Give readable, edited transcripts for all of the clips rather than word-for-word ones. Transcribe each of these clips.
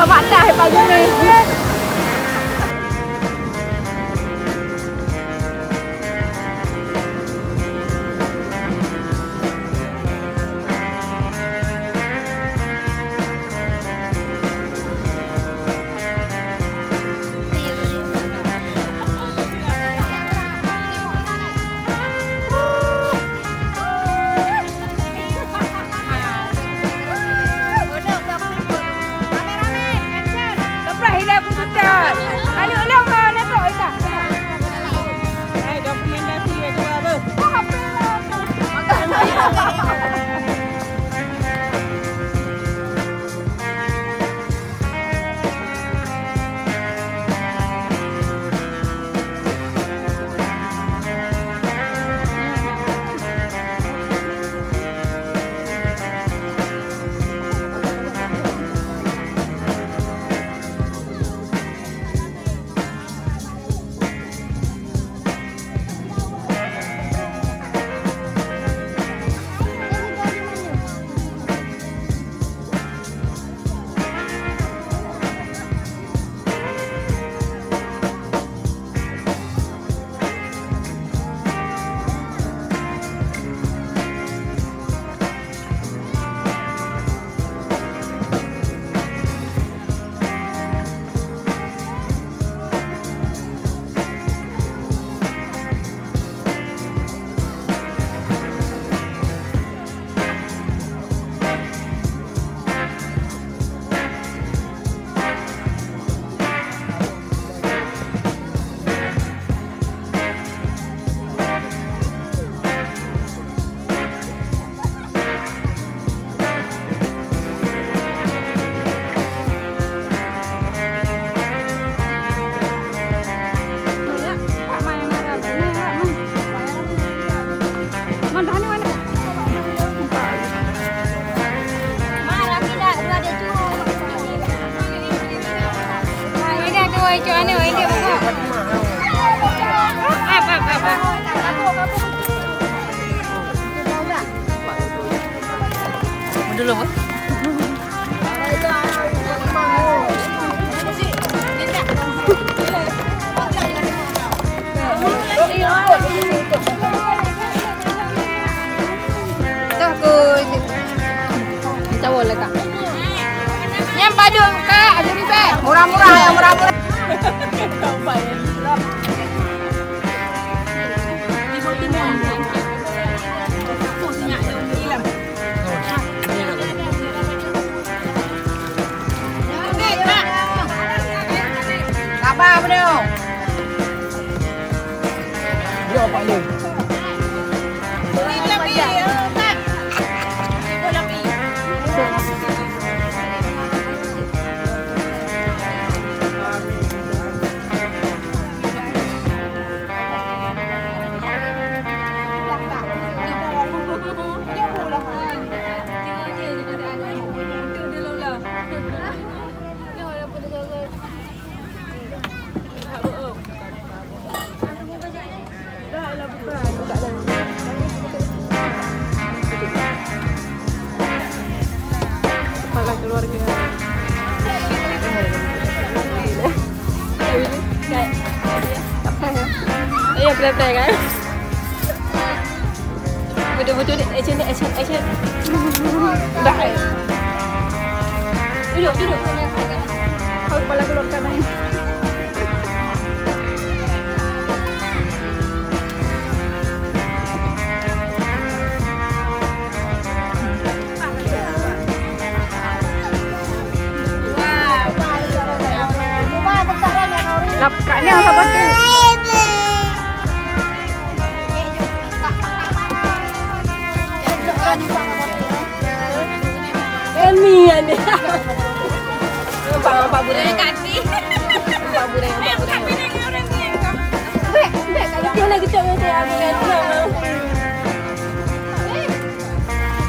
Bạn trai bao nhiêu đi. Cho anh ơi, dia buka. Apa. Dulu, Bu. Tuh aku cawo letak. Nyam baju Kak, jadi be. Murah-murah ya, murah-murah. Apa beliau? Beliau apa ni? Iya betul kan? Betul-betul action. Dah. Duduk. Kau kepala keluarkan ni. Lapaknya apa betul? Emian ni. Pak budaya kasi. Pak budaya. Kalau dia lagi cakap macam aku kan.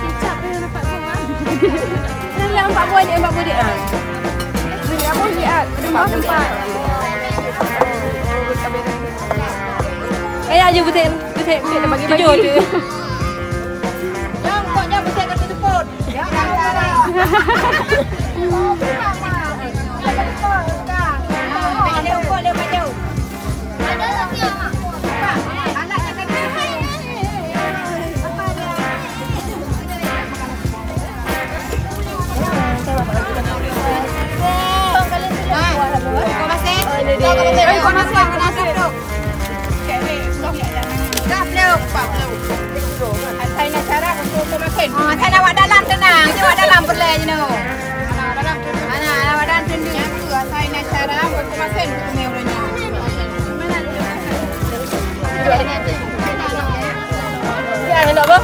Kicap dia nampak kan. Nak nampak budaya. Beli apa dia? Tempat. Ayo butet bagi. Jangan pokoknya butet kat telepon. Thay awak dalam tenang, awak dalam boleh je no. Mana awak dalam sendiri apa? Thay nak cara buat kemasan meo ni. Mana dia? Ya, nak apa?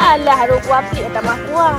Alah, harus kuah pelik tak mahu kuah.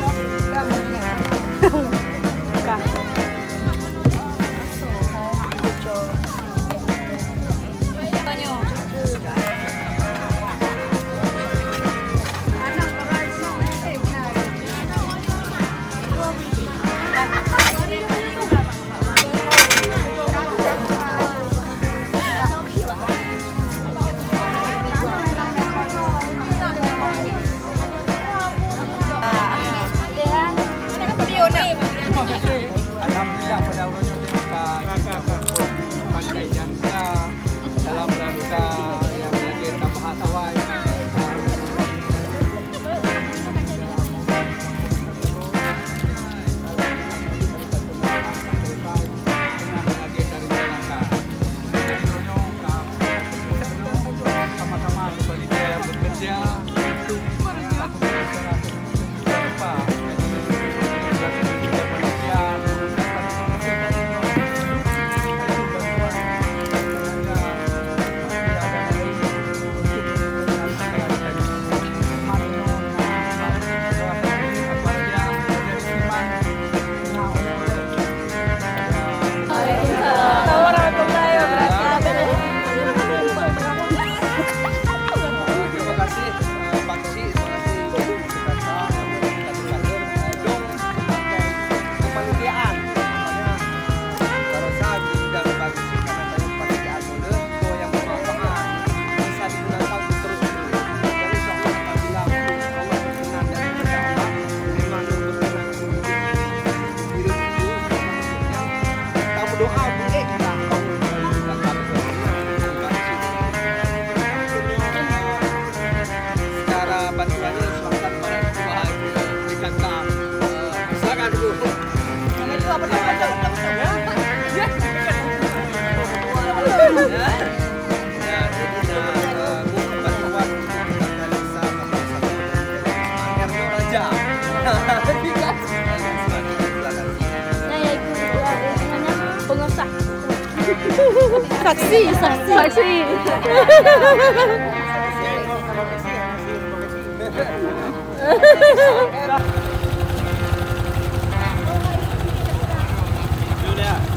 Saksi. Julia.